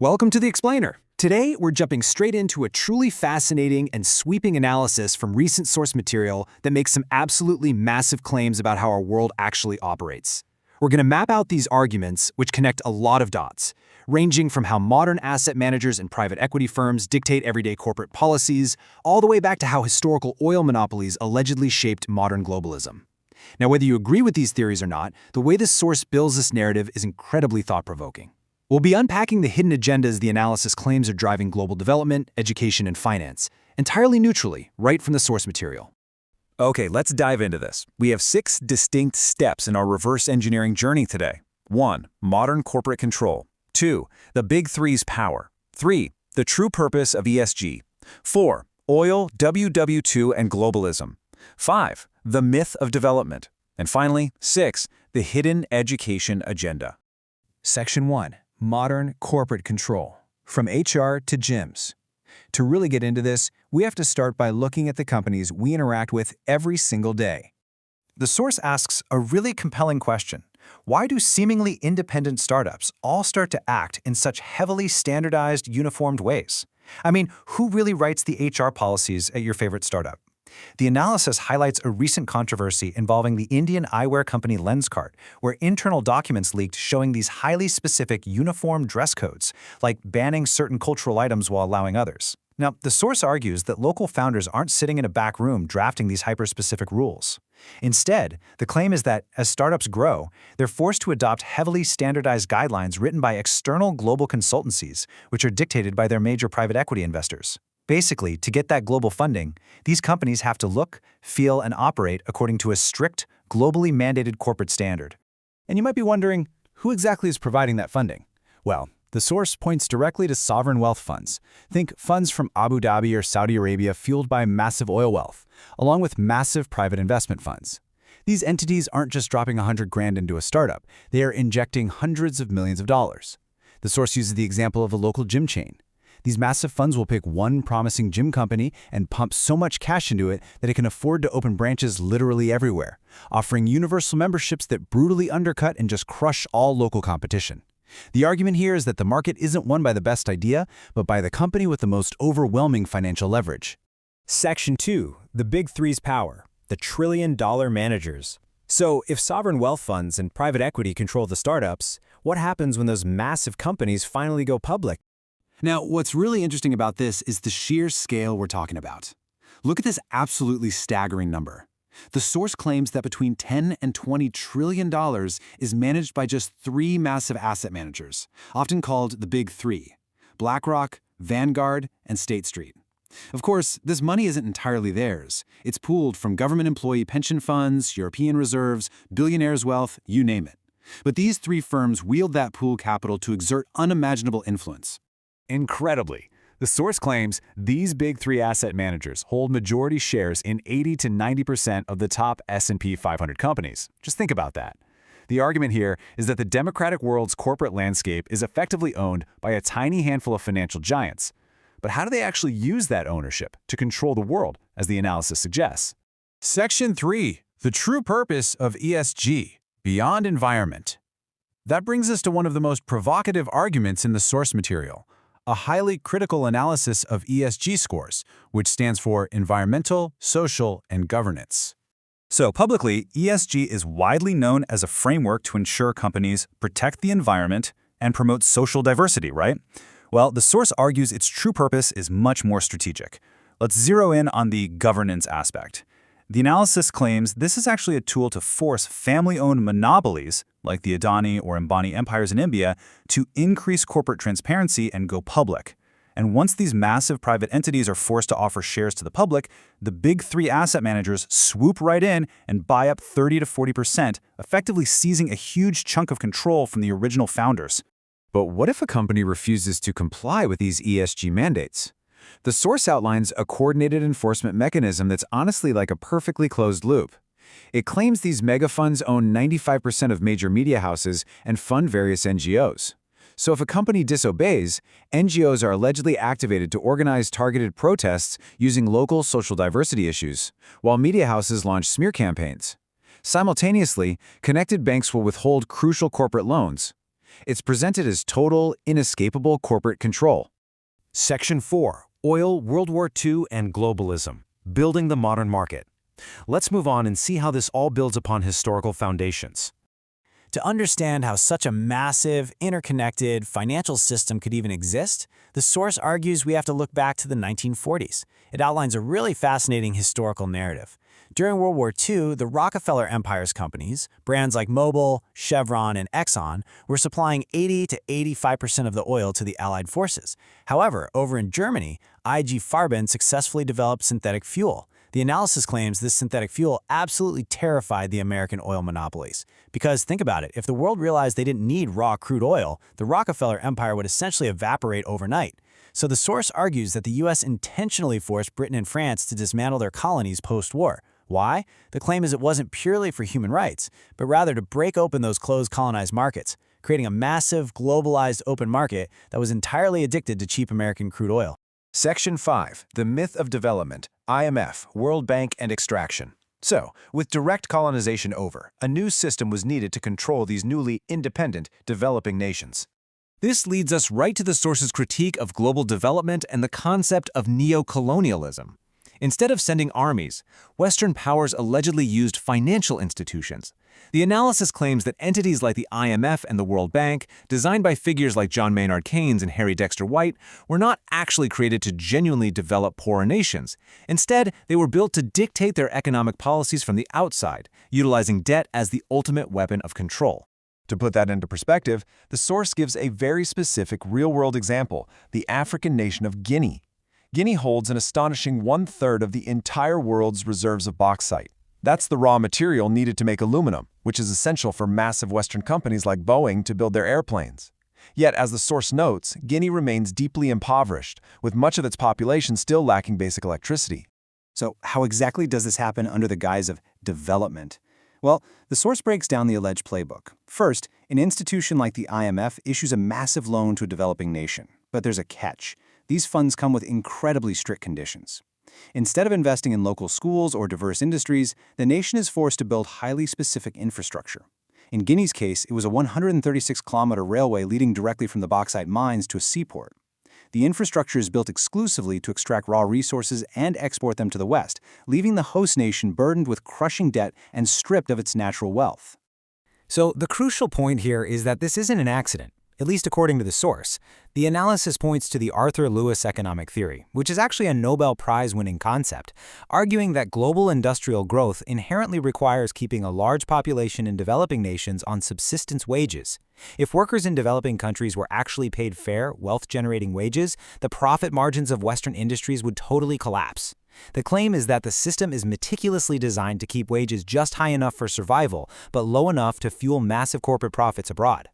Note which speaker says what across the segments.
Speaker 1: Welcome to The Explainer. Today, we're jumping straight into a truly fascinating and sweeping analysis from recent source material that makes some absolutely massive claims about how our world actually operates. We're going to map out these arguments, which connect a lot of dots, ranging from how modern asset managers and private equity firms dictate everyday corporate policies, all the way back to how historical oil monopolies allegedly shaped modern globalism. Now, whether you agree with these theories or not, the way this source builds this narrative is incredibly thought-provoking. We'll be unpacking the hidden agendas the analysis claims are driving global development, education, and finance, entirely neutrally, right from the source material.
Speaker 2: Okay, let's dive into this. We have 6 distinct steps in our reverse engineering journey today. 1. Modern corporate control. 2. The Big Three's power. 3. The true purpose of ESG. 4. Oil, WW2, and globalism. 5. The myth of development. And finally, 6. The hidden education agenda.
Speaker 1: Section 1. Modern corporate control. From HR to gyms. To really get into this, we have to start by looking at the companies we interact with every single day.
Speaker 3: The source asks a really compelling question. Why do seemingly independent startups all start to act in such heavily standardized, uniformed ways? I mean, who really writes the HR policies at your favorite startup? The analysis highlights a recent controversy involving the Indian eyewear company Lenskart, where internal documents leaked showing these highly specific uniform dress codes, like banning certain cultural items while allowing others. Now, the source argues that local founders aren't sitting in a back room drafting these hyper-specific rules. Instead, the claim is that as startups grow, they're forced to adopt heavily standardized guidelines written by external global consultancies, which are dictated by their major private equity investors. Basically, to get that global funding, these companies have to look, feel, and operate according to a strict, globally mandated corporate standard.
Speaker 1: And you might be wondering, who exactly is providing that funding? Well, the source points directly to sovereign wealth funds. Think funds from Abu Dhabi or Saudi Arabia fueled by massive oil wealth, along with massive private investment funds. These entities aren't just dropping $100,000 into a startup, they are injecting hundreds of millions of dollars. The source uses the example of a local gym chain. These massive funds will pick one promising gym company and pump so much cash into it that it can afford to open branches literally everywhere, offering universal memberships that brutally undercut and just crush all local competition. The argument here is that the market isn't won by the best idea, but by the company with the most overwhelming financial leverage.
Speaker 4: Section 2. The Big Three's power. The trillion-dollar managers. So, if sovereign wealth funds and private equity control the startups, what happens when those massive companies finally go public?
Speaker 1: Now, what's really interesting about this is the sheer scale we're talking about. Look at this absolutely staggering number. The source claims that between $10 and $20 trillion is managed by just 3 massive asset managers, often called the Big Three: BlackRock, Vanguard, and State Street. Of course, this money isn't entirely theirs. It's pooled from government employee pension funds, European reserves, billionaires' wealth, you name it. But these 3 firms wield that pool capital to exert unimaginable influence.
Speaker 2: Incredibly, the source claims these Big Three asset managers hold majority shares in 80 to 90% of the top S&P 500 companies. Just think about that. The argument here is that the democratic world's corporate landscape is effectively owned by a tiny handful of financial giants. But how do they actually use that ownership to control the world, as the analysis suggests?
Speaker 5: Section 3. The true purpose of ESG, beyond environment. That brings us to one of the most provocative arguments in the source material: a highly critical analysis of ESG scores, which stands for environmental, social, and governance.
Speaker 2: So publicly, ESG is widely known as a framework to ensure companies protect the environment and promote social diversity, right? Well, the source argues its true purpose is much more strategic. Let's zero in on the governance aspect. The analysis claims this is actually a tool to force family-owned monopolies, like the Adani or Ambani empires in India, to increase corporate transparency and go public. And once these massive private entities are forced to offer shares to the public, the Big Three asset managers swoop right in and buy up 30 to 40%, effectively seizing a huge chunk of control from the original founders.
Speaker 5: But what if a company refuses to comply with these ESG mandates? The source outlines a coordinated enforcement mechanism that's honestly like a perfectly closed loop. It claims these mega funds own 95% of major media houses and fund various NGOs. So if a company disobeys, NGOs are allegedly activated to organize targeted protests using local social diversity issues, while media houses launch smear campaigns. Simultaneously, connected banks will withhold crucial corporate loans. It's presented as total, inescapable corporate control.
Speaker 4: Section 4. Oil, World War II, and Globalism. Building the modern market. Let's move on and see how this all builds upon historical foundations.
Speaker 1: To understand how such a massive, interconnected financial system could even exist, the source argues we have to look back to the 1940s. It outlines a really fascinating historical narrative. During World War II, the Rockefeller Empire's companies, brands like Mobil, Chevron, and Exxon, were supplying 80 to 85% of the oil to the Allied forces. However, over in Germany, IG Farben successfully developed synthetic fuel. The analysis claims this synthetic fuel absolutely terrified the American oil monopolies. Because think about it, if the world realized they didn't need raw crude oil, the Rockefeller Empire would essentially evaporate overnight. So the source argues that the US intentionally forced Britain and France to dismantle their colonies post-war. Why? The claim is it wasn't purely for human rights, but rather to break open those closed colonized markets, creating a massive, globalized open market that was entirely addicted to cheap American crude oil.
Speaker 5: Section 5. The Myth of Development, IMF, World Bank, and Extraction. So, with direct colonization over, a new system was needed to control these newly independent, developing nations.
Speaker 2: This leads us right to the source's critique of global development and the concept of neo-colonialism. Instead of sending armies, Western powers allegedly used financial institutions. The analysis claims that entities like the IMF and the World Bank, designed by figures like John Maynard Keynes and Harry Dexter White, were not actually created to genuinely develop poorer nations. Instead, they were built to dictate their economic policies from the outside, utilizing debt as the ultimate weapon of control.
Speaker 6: To put that into perspective, the source gives a very specific real-world example, the African nation of Guinea. Guinea holds an astonishing 1/3 of the entire world's reserves of bauxite. That's the raw material needed to make aluminum, which is essential for massive Western companies like Boeing to build their airplanes. Yet, as the source notes, Guinea remains deeply impoverished, with much of its population still lacking basic electricity.
Speaker 3: So how exactly does this happen under the guise of development? Well, the source breaks down the alleged playbook. First, an institution like the IMF issues a massive loan to a developing nation. But there's a catch. These funds come with incredibly strict conditions. Instead of investing in local schools or diverse industries, the nation is forced to build highly specific infrastructure. In Guinea's case, it was a 136-kilometer railway leading directly from the bauxite mines to a seaport. The infrastructure is built exclusively to extract raw resources and export them to the West, leaving the host nation burdened with crushing debt and stripped of its natural wealth.
Speaker 4: So the crucial point here is that this isn't an accident. At least according to the source. The analysis points to the Arthur Lewis economic theory, which is actually a Nobel Prize-winning concept, arguing that global industrial growth inherently requires keeping a large population in developing nations on subsistence wages. If workers in developing countries were actually paid fair, wealth-generating wages, the profit margins of Western industries would totally collapse. The claim is that the system is meticulously designed to keep wages just high enough for survival, but low enough to fuel massive corporate profits abroad.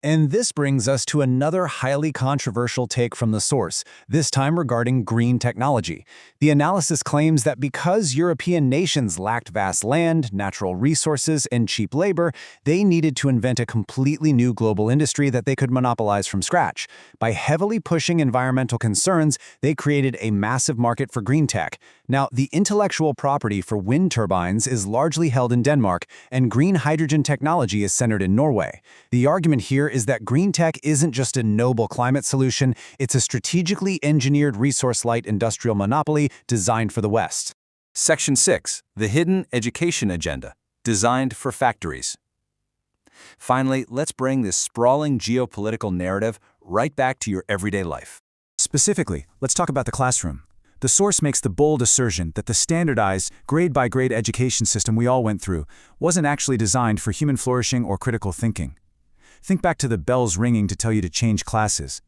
Speaker 1: And this brings us to another highly controversial take from the source, this time regarding green technology. The analysis claims that because European nations lacked vast land, natural resources, and cheap labor, they needed to invent a completely new global industry that they could monopolize from scratch. By heavily pushing environmental concerns, they created a massive market for green tech. Now, the intellectual property for wind turbines is largely held in Denmark, and green hydrogen technology is centered in Norway. The argument here is that green tech isn't just a noble climate solution, it's a strategically engineered resource-light industrial monopoly designed for the West.
Speaker 2: Section 6. The Hidden Education Agenda, designed for factories. Finally, let's bring this sprawling geopolitical narrative right back to your everyday life.
Speaker 1: Specifically, let's talk about the classroom. The source makes the bold assertion that the standardized, grade-by-grade education system we all went through wasn't actually designed for human flourishing or critical thinking. Think back to the bells ringing to tell you to change classes.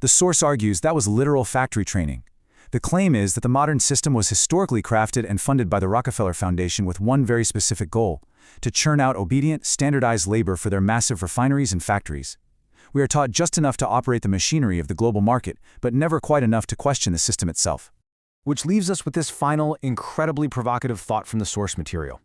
Speaker 1: The source argues that was literal factory training. The claim is that the modern system was historically crafted and funded by the Rockefeller Foundation with one very specific goal: to churn out obedient, standardized labor for their massive refineries and factories. We are taught just enough to operate the machinery of the global market, but never quite enough to question the system itself. Which leaves us with this final, incredibly provocative thought from the source material.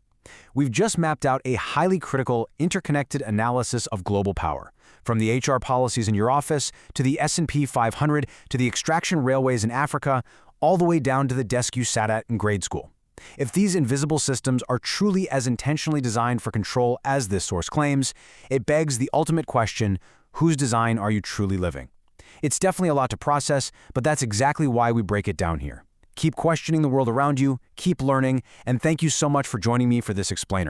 Speaker 1: We've just mapped out a highly critical, interconnected analysis of global power, from the HR policies in your office, to the S&P 500, to the extraction railways in Africa, all the way down to the desk you sat at in grade school. If these invisible systems are truly as intentionally designed for control as this source claims, it begs the ultimate question: Whose design are you truly living? It's definitely a lot to process, but that's exactly why we break it down here. Keep questioning the world around you, keep learning, and thank you so much for joining me for this explainer.